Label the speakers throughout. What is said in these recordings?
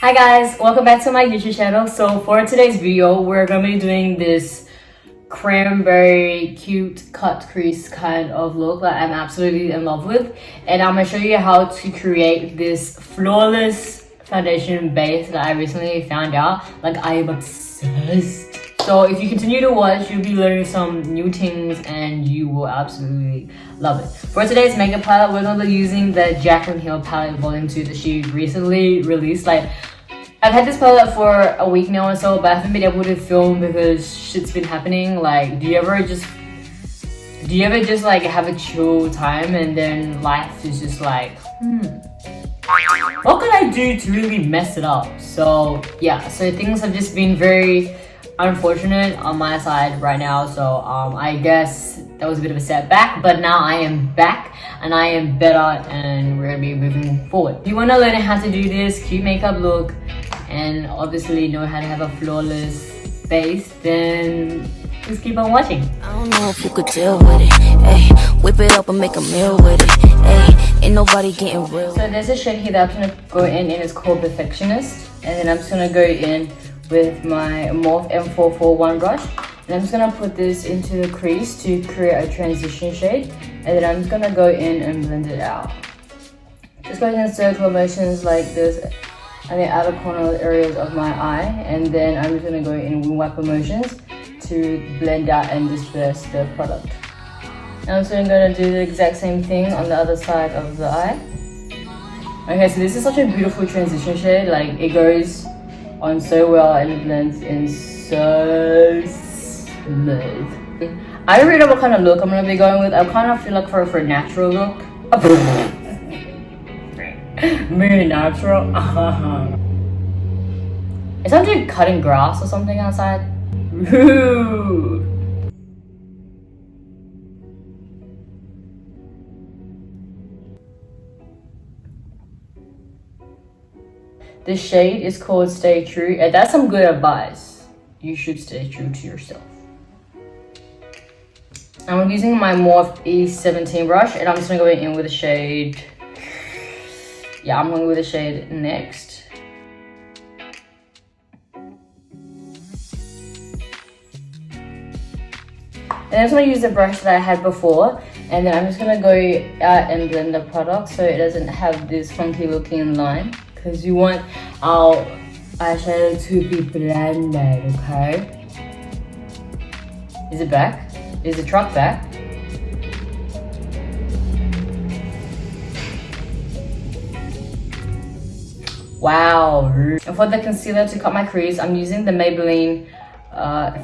Speaker 1: Hi guys, welcome back to my YouTube channel. So for today's video, we're gonna be doing this cranberry cute cut crease kind of look that I'm absolutely in love with, and I'm gonna show you how to create this flawless foundation base that I recently found out. Like, I am obsessed. So if you continue to watch, you'll be learning some new things and you will absolutely love it. For today's makeup palette, we're gonna be using the Jaclyn palette volume 2 that she recently released. Like, I've had this palette for a week now or so, but I haven't been able to film because shit's been happening. Like, do you ever just like have a chill time and then life is just like, what can I do to really mess it up? So yeah, so things have just been very unfortunate on my side right now. So I guess that was a bit of a setback, but now I am back and I am better and we're gonna be moving forward. If you want to learn how to do this cute makeup look and obviously know how to have a flawless base, then just keep on watching.
Speaker 2: I don't know if you could deal with it. Hey, whip it up and make a meal with it. Hey, ain't nobody getting real.
Speaker 1: So there's a shade here that I'm gonna go in and it's called Perfectionist, and then I'm just gonna go in with my Morph M441 brush, and I'm just gonna put this into the crease to create a transition shade, and then I'm just gonna go in and blend it out. Just going in circular motions like this and the outer corner areas of my eye, and then I'm just gonna go in with wipe motions to blend out and disperse the product. And I'm also gonna do the exact same thing on the other side of the eye. Okay, so this is such a beautiful transition shade. Like, it goes on so well and it blends in so smooth. I don't really know what kind of look I'm gonna be going with. I kind of feel like for a natural look. Very natural. It's something cutting grass or something outside. Rude. This shade is called Stay True, and that's some good advice. You should stay true to yourself. I'm using my Morph E17 brush, and I'm just gonna go in with the shade. Yeah, I'm going with the shade Next. And I'm just gonna use the brush that I had before, and then I'm just gonna go out and blend the product so it doesn't have this funky looking line, because you want our eyeshadow to be blended, okay? Is it back? Is the truck back? Wow. And for the concealer to cut my crease, I'm using the Maybelline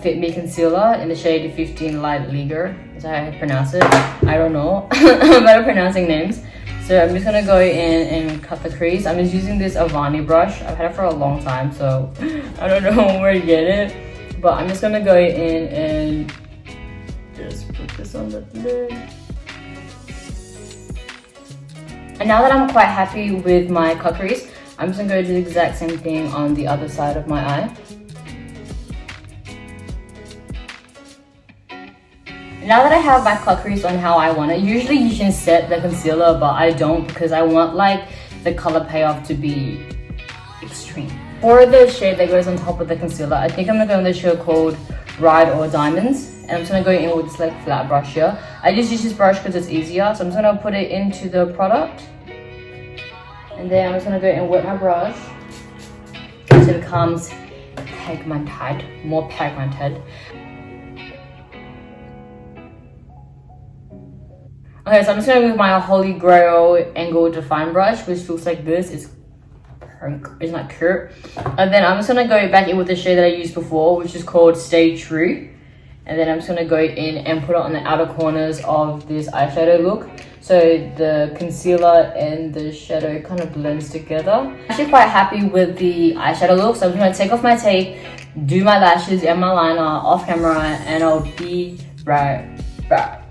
Speaker 1: Fit Me Concealer in the shade 15 Light Leaguer. Is that how I pronounce it? I don't know. I'm bad at pronouncing names. So I'm just gonna go in and cut the crease. I'm just using this Avani brush. I've had it for a long time, so I don't know where to get it. But I'm just gonna go in and just put this on the lid. And now that I'm quite happy with my cut crease, I'm just gonna go do the exact same thing on the other side of my eye. Now that I have my cut crease on how I want it, usually you can set the concealer, but I don't, because I want like the color payoff to be extreme. For the shade that goes on top of the concealer, I think I'm gonna go in the shade called Ride or Diamonds, and I'm just gonna go in with this like flat brush here. I just use this brush because it's easier, so I'm just gonna put it into the product. And then I'm just gonna go and wet my brush until it becomes pigmented, more pigmented. Okay, so I'm just gonna go with my Holy Grail Angle Define brush, which looks like this. It's not cute. And then I'm just gonna go back in with the shade that I used before, which is called Stay True. And then I'm just gonna go in and put it on the outer corners of this eyeshadow look, so the concealer and the shadow kind of blends together. I'm actually quite happy with the eyeshadow look, so I'm just gonna take off my tape, do my lashes and my liner off camera, and I'll be right back.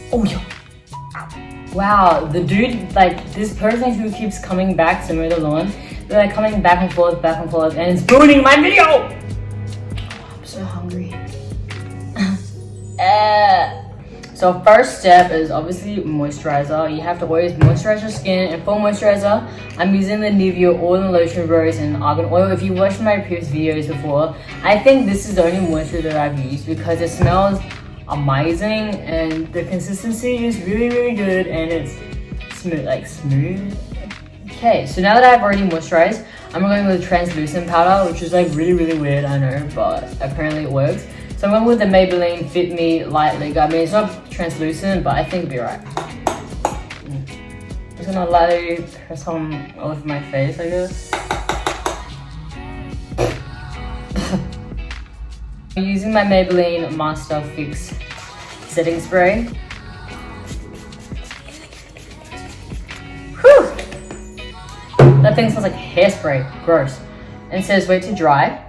Speaker 1: Oh yeah. Wow, the dude, like this person who keeps coming back to mow the lawn, they're like coming back and forth, and it's ruining my video. Oh, I'm so hungry. So first step is obviously moisturizer. You have to always moisturize your skin, and for moisturizer, I'm using the NIVEA Oil and Lotion Rose and Argan Oil. If you watched my previous videos before, I think this is the only moisturizer that I've used because it smells amazing and the consistency is really good and it's smooth. Okay, so now that I've already moisturized, I'm going with translucent powder, which is like really weird, I know, but apparently it works. So I'm going with the Maybelline Fit Me Light Lip. I mean, it's not translucent, but I think it'll be right. I'm just gonna lightly press some all over my face, I guess. I'm using my Maybelline Master Fix setting spray. Whew! That thing smells like hairspray. Gross. And it says wait to dry.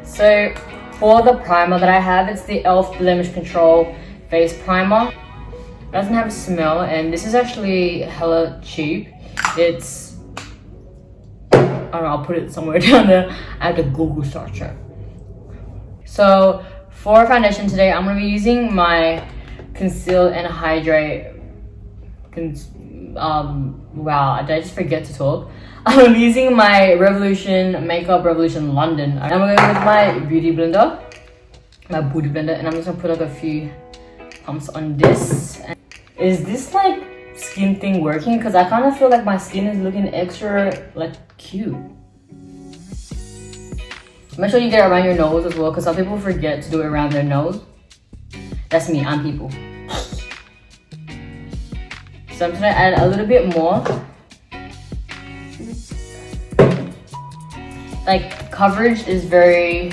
Speaker 1: So for the primer that I have, it's the e.l.f. Blemish Control Face Primer. It doesn't have a smell, and this is actually hella cheap. It's, I don't know, I'll put it somewhere down there. I have to Google search it. So for foundation today, I'm gonna be using my Conceal and Hydrate. Wow, did I just forget to talk? I'm using my Revolution Makeup Revolution London. I'm going with my booty blender, and I'm just gonna put like a few pumps on this. Is this like skin thing working? Because I kind of feel like my skin is looking extra like cute. Make sure you get it around your nose as well, because some people forget to do it around their nose. That's me, I'm people. So I'm just gonna add a little bit more. Like coverage is very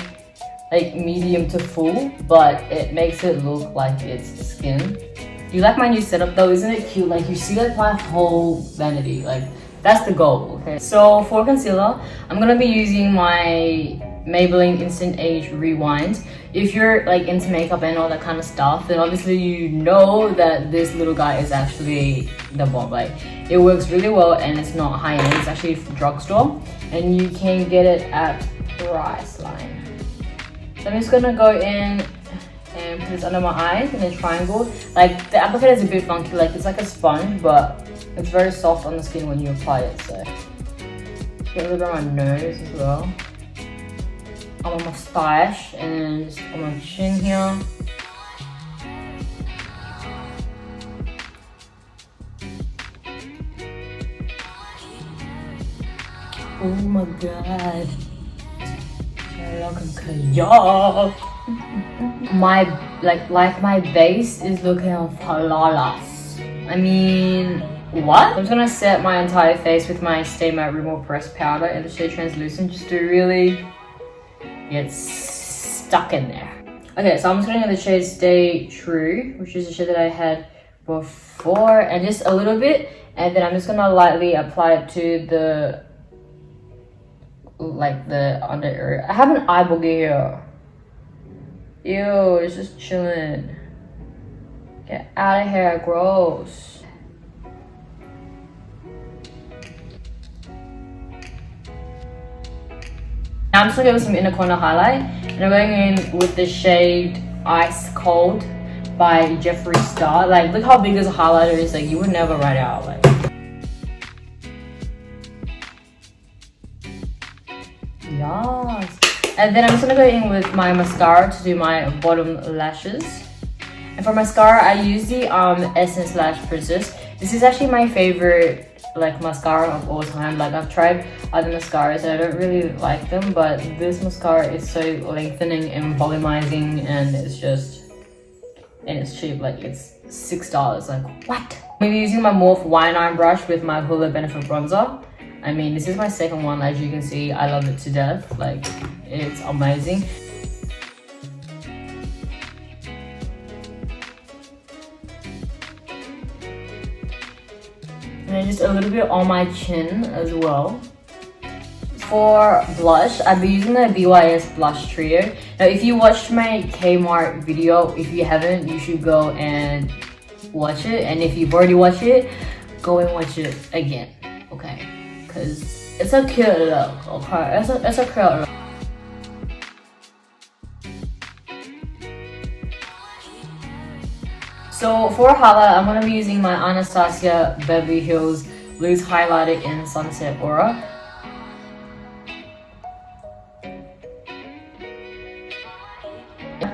Speaker 1: like medium to full, but it makes it look like it's skin. Do you like my new setup though? Isn't it cute? Like you see like my whole vanity. Like that's the goal, okay? So for concealer, I'm gonna be using my Maybelline Instant Age Rewind. If you're like into makeup and all that kind of stuff, then obviously you know that this little guy is actually the bomb. Like it works really well and it's not high end. It's actually drugstore and you can get it at Priceline. So I'm just gonna go in and put this under my eyes in a triangle. Like the applicator is a bit funky, like it's like a sponge, but it's very soft on the skin when you apply it. So get a little bit on my nose as well. On my mustache and just on my chin here. Oh my god. My base is looking flawless. I mean, what? I'm just gonna set my entire face with my Stay Matte Rimmel Pressed Powder in the shade Translucent just to really get stuck in there. Okay, so I'm just going to get the shade Stay True, which is the shade that I had before, and just a little bit, and then I'm just going to lightly apply it to the under area. I have an eye boogie here. Ew, it's just chilling. Get out of here, gross. I'm just gonna go with some inner corner highlight, and I'm going in with the shade Ice Cold by Jeffree Star. Like, look how big this highlighter is. Like, you would never write out. Like, yes. And then I'm just gonna go in with my mascara to do my bottom lashes. And for mascara, I use the Essence Lash Princess. This is actually my favorite like mascara of all time. Like I've tried other mascaras and I don't really like them, but this mascara is so lengthening and volumizing, and it's cheap. Like it's $6. Like what? I'm using my Morphe Wine Eye brush with my Hoola Benefit bronzer. I mean, this is my second one. As you can see, I love it to death. Like it's amazing. And just a little bit on my chin as well. For blush, I'll be using the BYS Blush Trio. Now, if you watched my Kmart video, if you haven't, you should go and watch it. And if you've already watched it, go and watch it again, okay? Because it's a cute look, okay? It's a cute look. So for highlight, I'm going to be using my Anastasia Beverly Hills Loose Highlighter in Sunset Aura.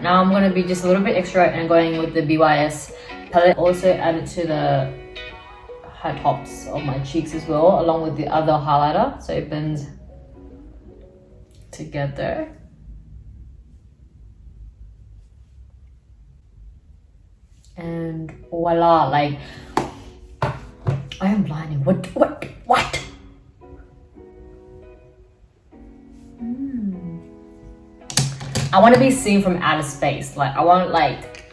Speaker 1: Now I'm going to be just a little bit extra and going with the BYS palette. Also add it to the high tops of my cheeks as well, along with the other highlighter, so it blends together. And voila, like, I am blinding. What? I want to be seen from outer space. Like, I want like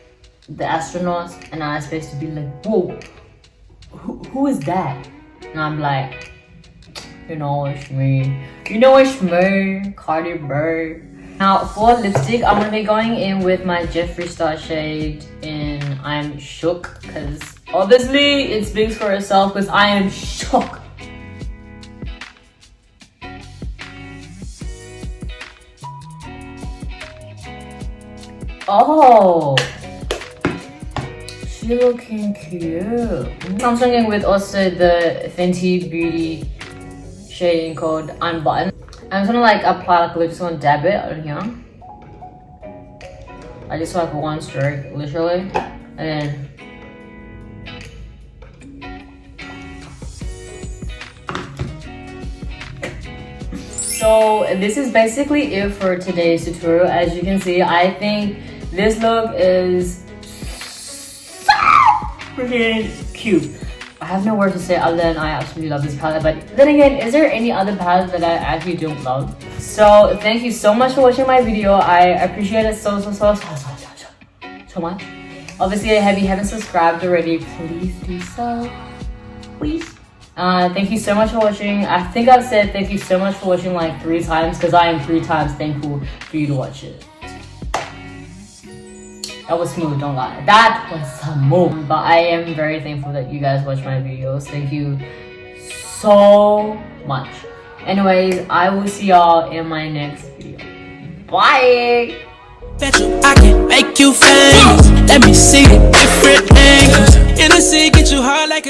Speaker 1: the astronauts in outer space to be like, whoa, who is that? And I'm like, you know it's me. You know it's me, Cardi B. Now for lipstick, I'm gonna be going in with my Jeffree Star shade in I'm Shook, because obviously it speaks for itself, because I am shook. Oh, she looking cute. I'm starting with also the Fenty Beauty shade called Unbutton. I'm just gonna like apply like a lip, just gonna dab it on here. I just like one stroke, literally, and then so this is basically it for today's tutorial. As you can see, I think this look is so freaking cute. I have no word to say other than I absolutely love this palette. But then again, is there any other palette that I actually don't love? So thank you so much for watching my video. I appreciate it so much. Obviously, if you haven't subscribed already, please do so. Please. Thank you so much for watching. I think I've said thank you so much for watching like 3 times, because I am 3 times thankful for you to watch it. That was smooth, don't lie. That was smooth. But I am very thankful that you guys watch my videos. Thank you so much. Anyways, I will see y'all in my next video. Bye!
Speaker 3: Bet you I can make you famous. Let me see the different angles. In the sea, get you hard like a